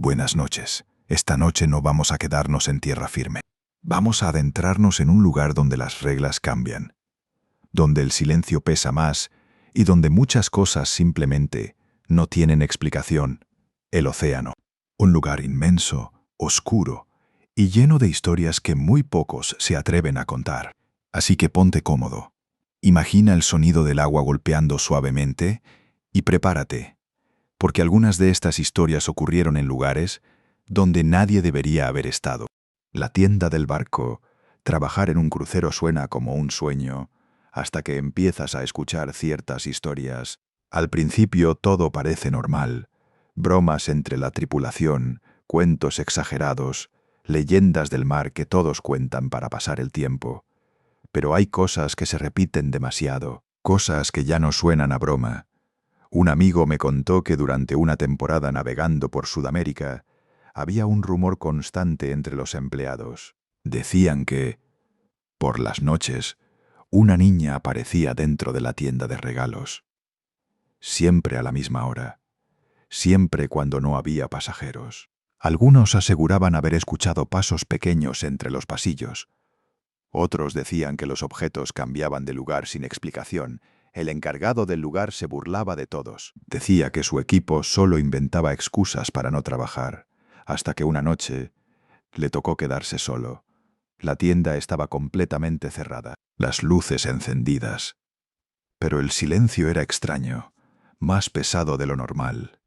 Buenas noches. Esta noche no vamos a quedarnos en tierra firme. Vamos a adentrarnos en un lugar donde las reglas cambian, donde el silencio pesa más y donde muchas cosas simplemente no tienen explicación. El océano. Un lugar inmenso, oscuro y lleno de historias que muy pocos se atreven a contar. Así que ponte cómodo. Imagina el sonido del agua golpeando suavemente y prepárate, porque algunas de estas historias ocurrieron en lugares donde nadie debería haber estado. La tienda del barco. Trabajar en un crucero suena como un sueño, hasta que empiezas a escuchar ciertas historias. Al principio todo parece normal. Bromas entre la tripulación, cuentos exagerados, leyendas del mar que todos cuentan para pasar el tiempo. Pero hay cosas que se repiten demasiado, cosas que ya no suenan a broma. Un amigo me contó que durante una temporada navegando por Sudamérica, había un rumor constante entre los empleados. Decían que, por las noches, una niña aparecía dentro de la tienda de regalos. Siempre a la misma hora. Siempre cuando no había pasajeros. Algunos aseguraban haber escuchado pasos pequeños entre los pasillos. Otros decían que los objetos cambiaban de lugar sin explicación. El encargado del lugar se burlaba de todos. Decía que su equipo solo inventaba excusas para no trabajar, hasta que una noche le tocó quedarse solo. La tienda estaba completamente cerrada, las luces encendidas. Pero el silencio era extraño, más pesado de lo normal.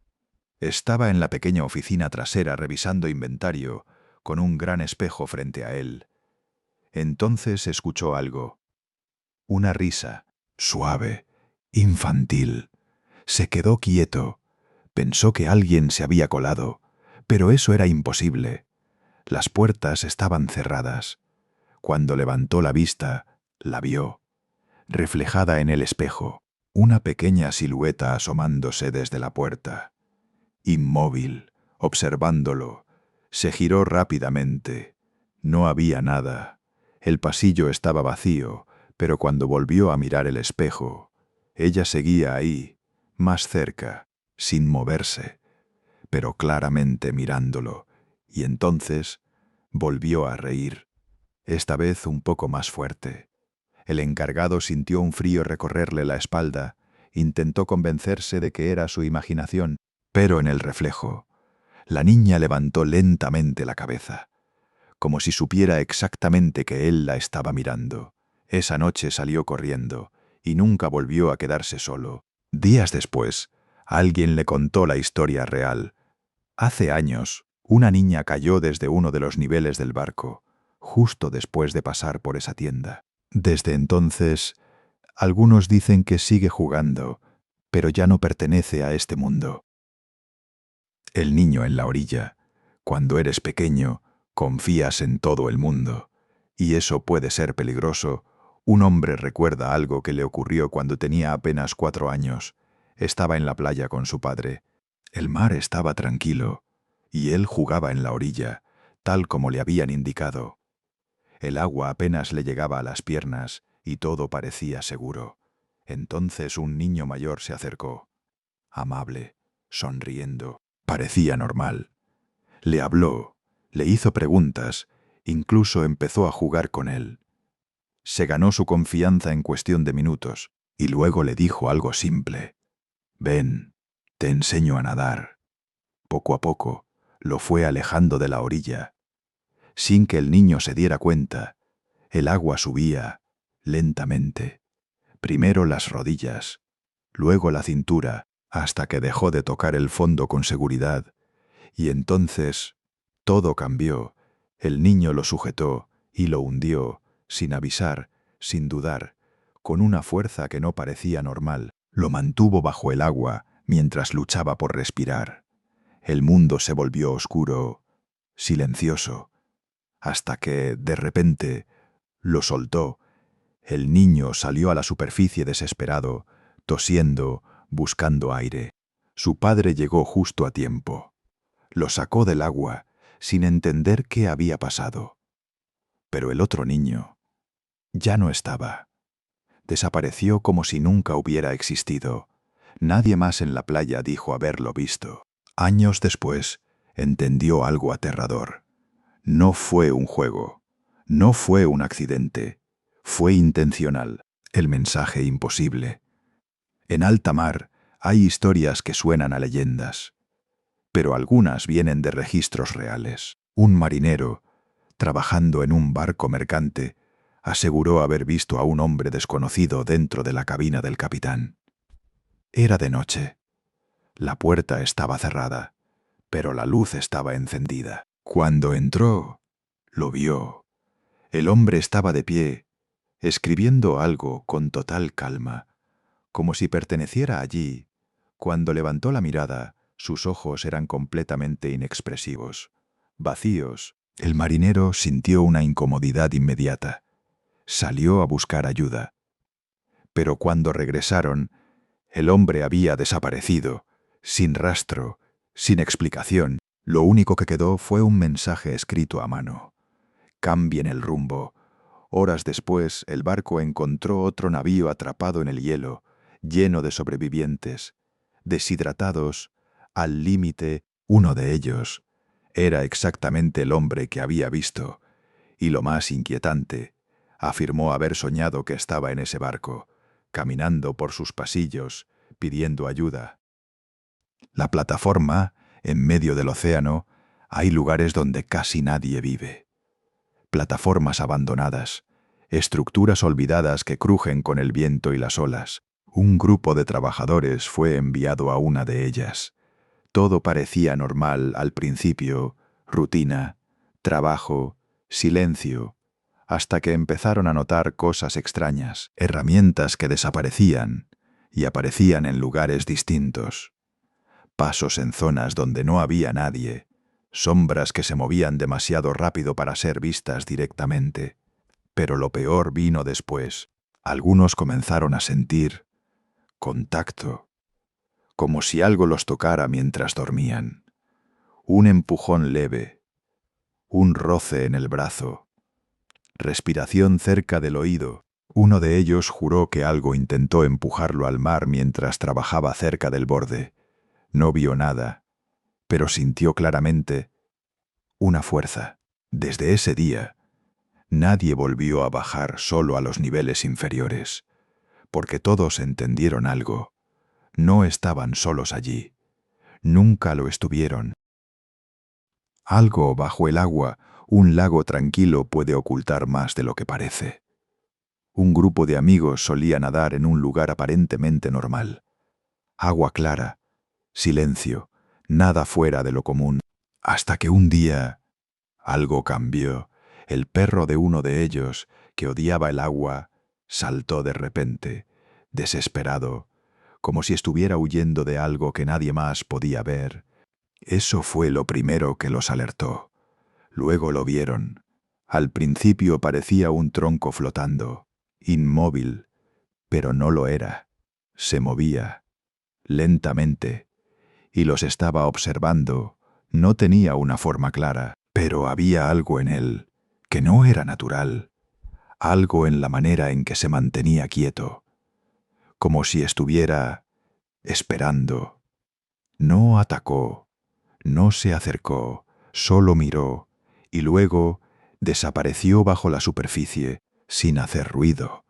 Estaba en la pequeña oficina trasera revisando inventario, con un gran espejo frente a él. Entonces escuchó algo. Una risa, suave, infantil. Se quedó quieto. Pensó que alguien se había colado, pero eso era imposible. Las puertas estaban cerradas. Cuando levantó la vista, la vio, reflejada en el espejo, una pequeña silueta asomándose desde la puerta. Inmóvil, observándolo, se giró rápidamente. No había nada. El pasillo estaba vacío, pero cuando volvió a mirar el espejo, ella seguía ahí, más cerca, sin moverse, pero claramente mirándolo, y entonces volvió a reír, esta vez un poco más fuerte. El encargado sintió un frío recorrerle la espalda, intentó convencerse de que era su imaginación, pero en el reflejo, la niña levantó lentamente la cabeza, como si supiera exactamente que él la estaba mirando. Esa noche salió corriendo y nunca volvió a quedarse solo. Días después, alguien le contó la historia real. Hace años, una niña cayó desde uno de los niveles del barco, justo después de pasar por esa tienda. Desde entonces, algunos dicen que sigue jugando, pero ya no pertenece a este mundo. El niño en la orilla. Cuando eres pequeño, confías en todo el mundo, y eso puede ser peligroso. Un hombre recuerda algo que le ocurrió cuando tenía apenas 4 años. Estaba en la playa con su padre. El mar estaba tranquilo, y él jugaba en la orilla, tal como le habían indicado. El agua apenas le llegaba a las piernas, y todo parecía seguro. Entonces un niño mayor se acercó, amable, sonriendo. Parecía normal. Le habló, le hizo preguntas, incluso empezó a jugar con él. Se ganó su confianza en cuestión de minutos, y luego le dijo algo simple. «Ven, te enseño a nadar». Poco a poco, lo fue alejando de la orilla. Sin que el niño se diera cuenta, el agua subía, lentamente. Primero las rodillas, luego la cintura, hasta que dejó de tocar el fondo con seguridad. Y entonces todo cambió. El niño lo sujetó y lo hundió, sin avisar, sin dudar, con una fuerza que no parecía normal. Lo mantuvo bajo el agua mientras luchaba por respirar. El mundo se volvió oscuro, silencioso, hasta que, de repente, lo soltó. El niño salió a la superficie desesperado, tosiendo, buscando aire. Su padre llegó justo a tiempo. Lo sacó del agua, sin entender qué había pasado. Pero el otro niño ya no estaba. Desapareció como si nunca hubiera existido. Nadie más en la playa dijo haberlo visto. Años después, entendió algo aterrador. No fue un juego, no fue un accidente, fue intencional, el mensaje imposible. En alta mar hay historias que suenan a leyendas, pero algunas vienen de registros reales. Un marinero, trabajando en un barco mercante, aseguró haber visto a un hombre desconocido dentro de la cabina del capitán. Era de noche. La puerta estaba cerrada, pero la luz estaba encendida. Cuando entró, lo vio. El hombre estaba de pie, escribiendo algo con total calma, como si perteneciera allí. Cuando levantó la mirada, sus ojos eran completamente inexpresivos, vacíos. El marinero sintió una incomodidad inmediata. Salió a buscar ayuda. Pero cuando regresaron, el hombre había desaparecido, sin rastro, sin explicación. Lo único que quedó fue un mensaje escrito a mano. Cambien el rumbo. Horas después, el barco encontró otro navío atrapado en el hielo, lleno de sobrevivientes, deshidratados, al límite. Uno de ellos era exactamente el hombre que había visto, y lo más inquietante, afirmó haber soñado que estaba en ese barco, caminando por sus pasillos, pidiendo ayuda. La plataforma, en medio del océano, hay lugares donde casi nadie vive. Plataformas abandonadas, estructuras olvidadas que crujen con el viento y las olas. Un grupo de trabajadores fue enviado a una de ellas. Todo parecía normal al principio, rutina, trabajo, silencio, hasta que empezaron a notar cosas extrañas, herramientas que desaparecían y aparecían en lugares distintos. Pasos en zonas donde no había nadie, sombras que se movían demasiado rápido para ser vistas directamente. Pero lo peor vino después. Algunos comenzaron a sentir contacto, como si algo los tocara mientras dormían. Un empujón leve, un roce en el brazo, respiración cerca del oído. Uno de ellos juró que algo intentó empujarlo al mar mientras trabajaba cerca del borde. No vio nada, pero sintió claramente una fuerza. Desde ese día, nadie volvió a bajar solo a los niveles inferiores, porque todos entendieron algo. No estaban solos allí. Nunca lo estuvieron. Algo bajo el agua, un lago tranquilo puede ocultar más de lo que parece. Un grupo de amigos solía nadar en un lugar aparentemente normal. Agua clara, silencio, nada fuera de lo común. Hasta que un día algo cambió. El perro de uno de ellos, que odiaba el agua, saltó de repente, desesperado, como si estuviera huyendo de algo que nadie más podía ver. Eso fue lo primero que los alertó. Luego lo vieron. Al principio parecía un tronco flotando, inmóvil, pero no lo era. Se movía, lentamente, y los estaba observando. No tenía una forma clara, pero había algo en él que no era natural, algo en la manera en que se mantenía quieto, como si estuviera esperando. No atacó, no se acercó, solo miró, y luego desapareció bajo la superficie, sin hacer ruido,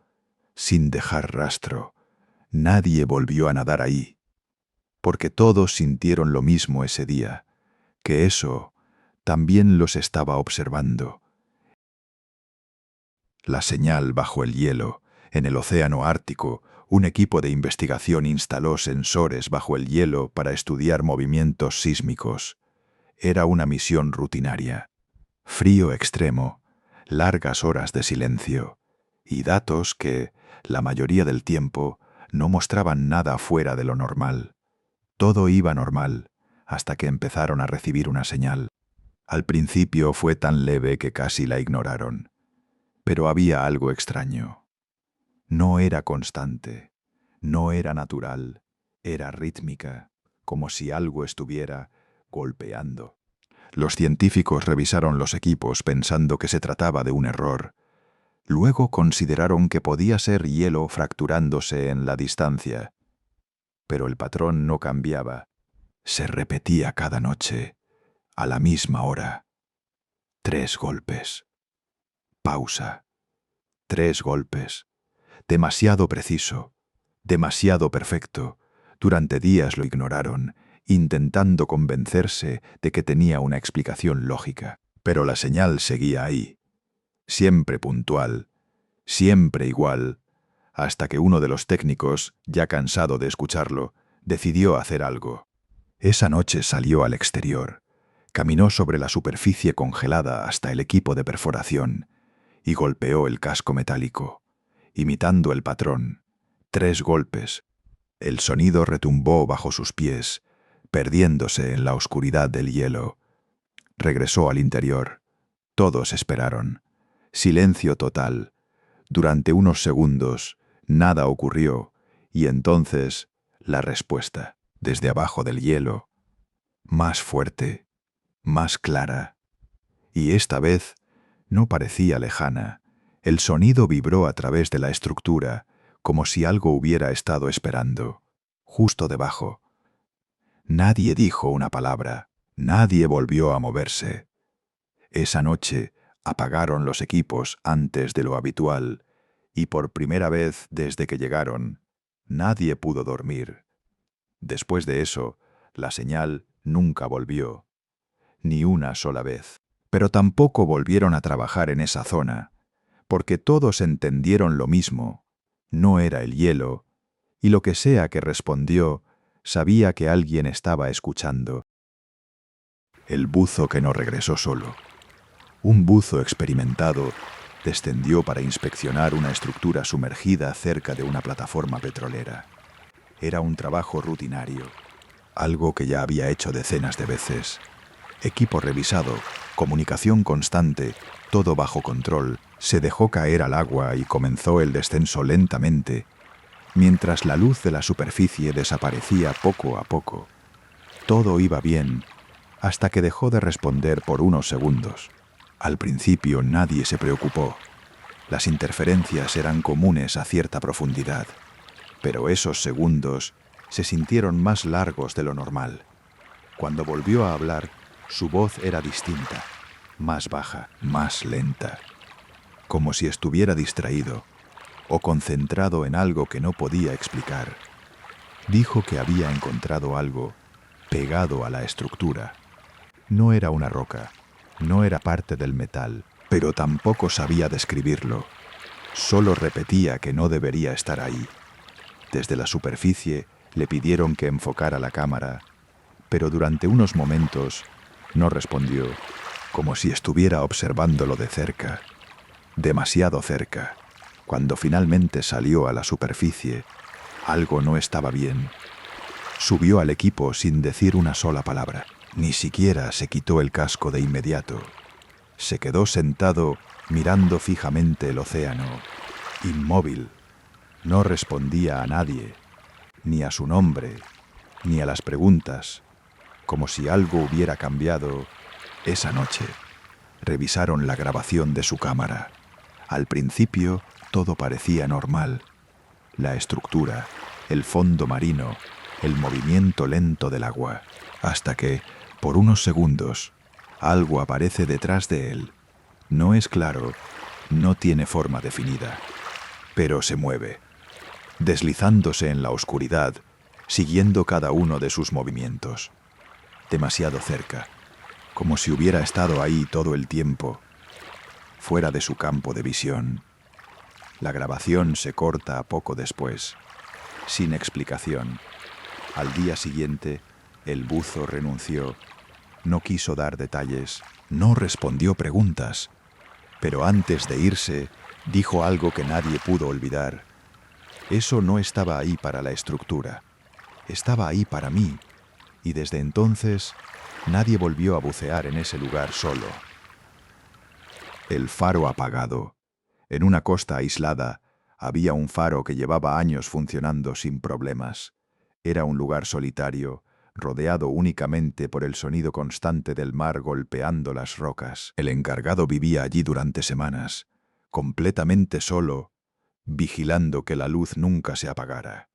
sin dejar rastro. Nadie volvió a nadar ahí, porque todos sintieron lo mismo ese día, que eso también los estaba observando. La señal bajo el hielo. En el océano Ártico, un equipo de investigación instaló sensores bajo el hielo para estudiar movimientos sísmicos. Era una misión rutinaria. Frío extremo, largas horas de silencio, y datos que, la mayoría del tiempo, no mostraban nada fuera de lo normal. Todo iba normal, hasta que empezaron a recibir una señal. Al principio fue tan leve que casi la ignoraron. Pero había algo extraño. No era constante, no era natural, era rítmica, como si algo estuviera golpeando. Los científicos revisaron los equipos pensando que se trataba de un error. Luego consideraron que podía ser hielo fracturándose en la distancia. Pero el patrón no cambiaba. Se repetía cada noche. A la misma hora. 3 golpes. Pausa. 3 golpes. Demasiado preciso. Demasiado perfecto. Durante días lo ignoraron, intentando convencerse de que tenía una explicación lógica. Pero la señal seguía ahí. Siempre puntual. Siempre igual. Hasta que uno de los técnicos, ya cansado de escucharlo, decidió hacer algo. Esa noche salió al exterior. Caminó sobre la superficie congelada hasta el equipo de perforación y golpeó el casco metálico, imitando el patrón. 3 golpes. El sonido retumbó bajo sus pies, perdiéndose en la oscuridad del hielo. Regresó al interior. Todos esperaron. Silencio total. Durante unos segundos, nada ocurrió, y entonces, la respuesta, desde abajo del hielo, más fuerte, más clara. Y esta vez no parecía lejana. El sonido vibró a través de la estructura, como si algo hubiera estado esperando, justo debajo. Nadie dijo una palabra, nadie volvió a moverse. Esa noche apagaron los equipos antes de lo habitual, y por primera vez desde que llegaron, nadie pudo dormir. Después de eso, la señal nunca volvió, ni una sola vez. Pero tampoco volvieron a trabajar en esa zona, porque todos entendieron lo mismo. No era el hielo, y lo que sea que respondió, sabía que alguien estaba escuchando. El buzo que no regresó solo. Un buzo experimentado descendió para inspeccionar una estructura sumergida cerca de una plataforma petrolera. Era un trabajo rutinario, algo que ya había hecho decenas de veces. Equipo revisado, comunicación constante, todo bajo control. Se dejó caer al agua y comenzó el descenso lentamente, mientras la luz de la superficie desaparecía poco a poco. Todo iba bien, hasta que dejó de responder por unos segundos. Al principio nadie se preocupó. Las interferencias eran comunes a cierta profundidad, pero esos segundos se sintieron más largos de lo normal. Cuando volvió a hablar, su voz era distinta, más baja, más lenta, como si estuviera distraído o concentrado en algo que no podía explicar. Dijo que había encontrado algo pegado a la estructura. No era una roca, no era parte del metal, pero tampoco sabía describirlo. Solo repetía que no debería estar ahí. Desde la superficie le pidieron que enfocara la cámara, pero durante unos momentos no respondió, como si estuviera observándolo de cerca, demasiado cerca. Cuando finalmente salió a la superficie, algo no estaba bien. Subió al equipo sin decir una sola palabra. Ni siquiera se quitó el casco de inmediato. Se quedó sentado mirando fijamente el océano, inmóvil. No respondía a nadie, ni a su nombre, ni a las preguntas, como si algo hubiera cambiado. Esa noche, revisaron la grabación de su cámara. Al principio, todo parecía normal. La estructura, el fondo marino, el movimiento lento del agua, hasta que, por unos segundos, algo aparece detrás de él. No es claro, no tiene forma definida, pero se mueve, deslizándose en la oscuridad, siguiendo cada uno de sus movimientos. Demasiado cerca, como si hubiera estado ahí todo el tiempo, fuera de su campo de visión. La grabación se corta poco después, sin explicación. Al día siguiente, el buzo renunció. No quiso dar detalles, no respondió preguntas, pero antes de irse, dijo algo que nadie pudo olvidar. Eso no estaba ahí para la estructura, estaba ahí para mí, y desde entonces nadie volvió a bucear en ese lugar solo. El faro apagado. En una costa aislada, había un faro que llevaba años funcionando sin problemas. Era un lugar solitario, rodeado únicamente por el sonido constante del mar golpeando las rocas. El encargado vivía allí durante semanas, completamente solo, vigilando que la luz nunca se apagara.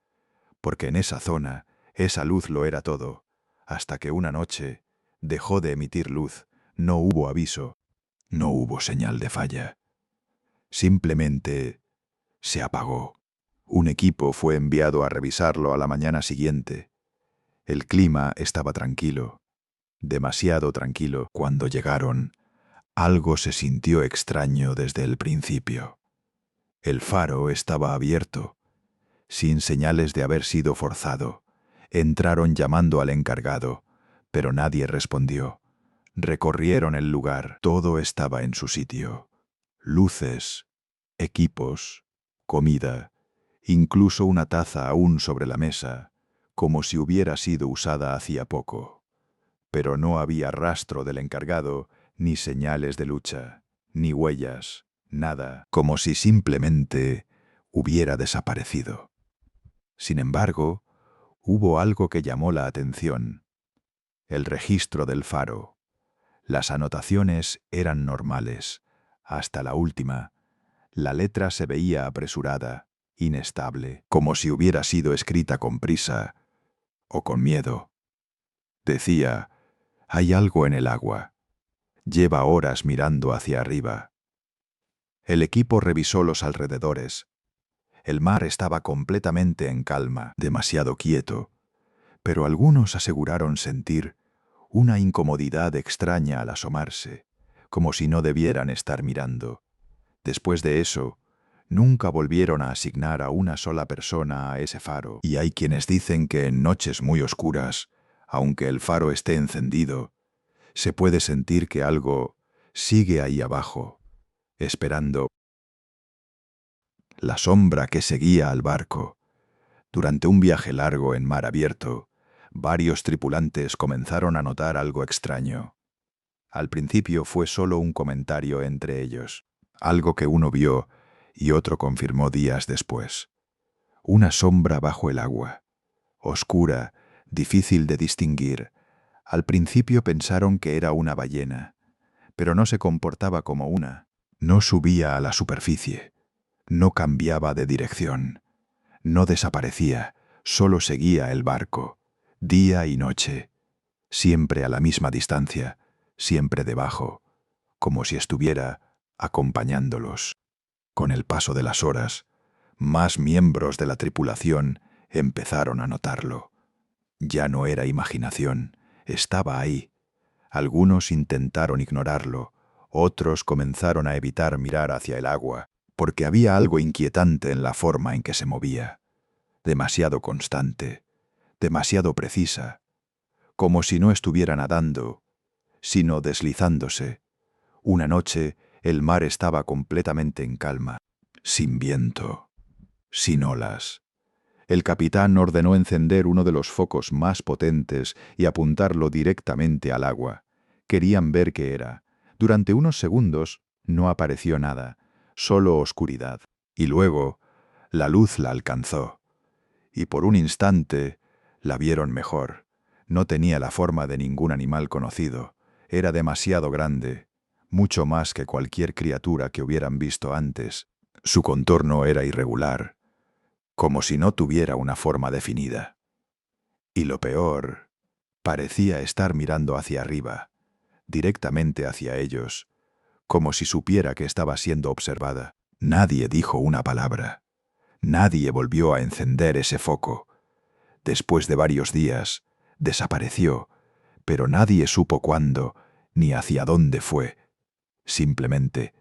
Porque en esa zona, esa luz lo era todo, hasta que una noche Dejó de emitir luz. No hubo aviso. No hubo señal de falla. Simplemente se apagó. Un equipo fue enviado a revisarlo a la mañana siguiente. El clima estaba tranquilo, demasiado tranquilo. Cuando llegaron, algo se sintió extraño desde el principio. El faro estaba abierto, sin señales de haber sido forzado. Entraron llamando al encargado, pero nadie respondió. Recorrieron el lugar. Todo estaba en su sitio. Luces, equipos, comida, incluso una taza aún sobre la mesa, como si hubiera sido usada hacía poco. Pero no había rastro del encargado, ni señales de lucha, ni huellas, nada, como si simplemente hubiera desaparecido. Sin embargo, hubo algo que llamó la atención: el registro del faro. Las anotaciones eran normales. Hasta la última, la letra se veía apresurada, inestable, como si hubiera sido escrita con prisa o con miedo. Decía: hay algo en el agua. Lleva horas mirando hacia arriba. El equipo revisó los alrededores. El mar estaba completamente en calma, demasiado quieto, pero algunos aseguraron sentir una incomodidad extraña al asomarse, como si no debieran estar mirando. Después de eso, nunca volvieron a asignar a una sola persona a ese faro. Y hay quienes dicen que en noches muy oscuras, aunque el faro esté encendido, se puede sentir que algo sigue ahí abajo, esperando. La sombra que seguía al barco. Durante un viaje largo en mar abierto, varios tripulantes comenzaron a notar algo extraño. Al principio fue solo un comentario entre ellos, algo que uno vio y otro confirmó días después. Una sombra bajo el agua, oscura, difícil de distinguir. Al principio pensaron que era una ballena, pero no se comportaba como una. No subía a la superficie, no cambiaba de dirección, no desaparecía, solo seguía el barco, día y noche, siempre a la misma distancia, siempre debajo, como si estuviera acompañándolos. Con el paso de las horas, más miembros de la tripulación empezaron a notarlo. Ya no era imaginación, estaba ahí. Algunos intentaron ignorarlo, otros comenzaron a evitar mirar hacia el agua, porque había algo inquietante en la forma en que se movía. Demasiado constante, demasiado precisa, como si no estuviera nadando, sino deslizándose. Una noche, el mar estaba completamente en calma, sin viento, sin olas. El capitán ordenó encender uno de los focos más potentes y apuntarlo directamente al agua. Querían ver qué era. Durante unos segundos no apareció nada, solo oscuridad. Y luego, la luz la alcanzó. Y por un instante, la vieron mejor. No tenía la forma de ningún animal conocido. Era demasiado grande, mucho más que cualquier criatura que hubieran visto antes. Su contorno era irregular, como si no tuviera una forma definida. Y lo peor, parecía estar mirando hacia arriba, directamente hacia ellos, como si supiera que estaba siendo observada. Nadie dijo una palabra. Nadie volvió a encender ese foco. Después de varios días, desapareció, pero nadie supo cuándo ni hacia dónde fue. Simplemente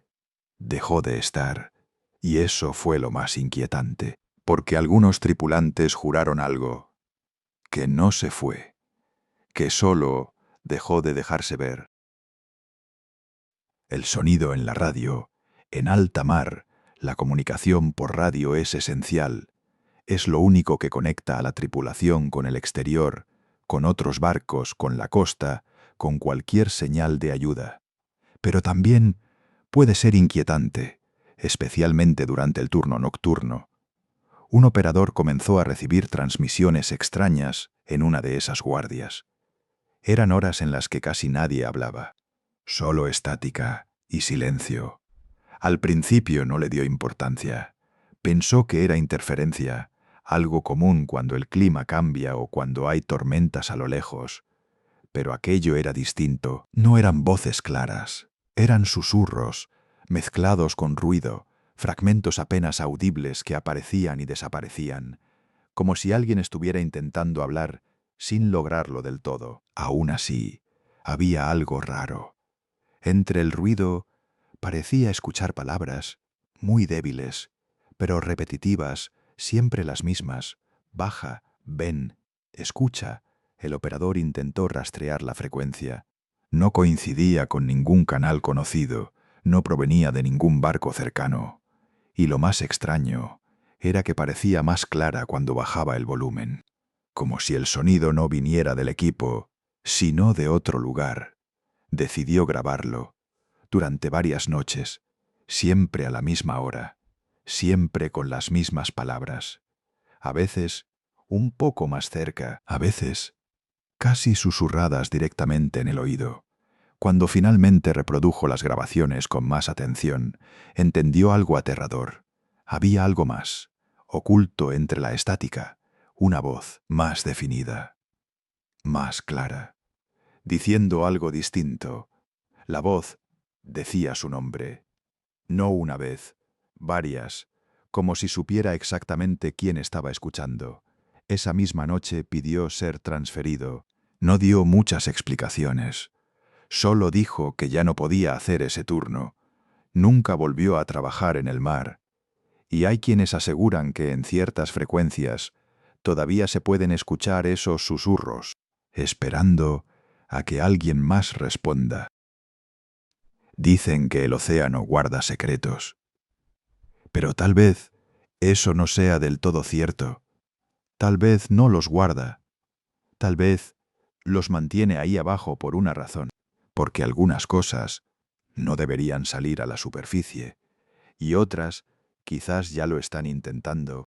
dejó de estar, y eso fue lo más inquietante, porque algunos tripulantes juraron algo: que no se fue, que solo dejó de dejarse ver. El sonido en la radio, en alta mar, la comunicación por radio es esencial. Es lo único que conecta a la tripulación con el exterior, con otros barcos, con la costa, con cualquier señal de ayuda. Pero también puede ser inquietante, especialmente durante el turno nocturno. Un operador comenzó a recibir transmisiones extrañas en una de esas guardias. Eran horas en las que casi nadie hablaba, solo estática y silencio. Al principio no le dio importancia. Pensó que era interferencia, algo común cuando el clima cambia o cuando hay tormentas a lo lejos. Pero aquello era distinto. No eran voces claras, eran susurros, mezclados con ruido, fragmentos apenas audibles que aparecían y desaparecían, como si alguien estuviera intentando hablar sin lograrlo del todo. Aún así, había algo raro. Entre el ruido parecía escuchar palabras, muy débiles, pero repetitivas, siempre las mismas. Baja, ven, escucha. El operador intentó rastrear la frecuencia. No coincidía con ningún canal conocido, no provenía de ningún barco cercano. Y lo más extraño era que parecía más clara cuando bajaba el volumen, como si el sonido no viniera del equipo, sino de otro lugar. Decidió grabarlo, durante varias noches, siempre a la misma hora, siempre con las mismas palabras, a veces un poco más cerca, a veces casi susurradas directamente en el oído. Cuando finalmente reprodujo las grabaciones con más atención, entendió algo aterrador. Había algo más, oculto entre la estática, una voz más definida, más clara, diciendo algo distinto. La voz decía su nombre, no una vez, varias, como si supiera exactamente quién estaba escuchando. Esa misma noche pidió ser transferido. No dio muchas explicaciones. Solo dijo que ya no podía hacer ese turno. Nunca volvió a trabajar en el mar. Y hay quienes aseguran que en ciertas frecuencias todavía se pueden escuchar esos susurros, esperando a que alguien más responda. Dicen que el océano guarda secretos. Pero tal vez eso no sea del todo cierto. Tal vez no los guarda. Tal vez los mantiene ahí abajo por una razón, porque algunas cosas no deberían salir a la superficie, y otras quizás ya lo están intentando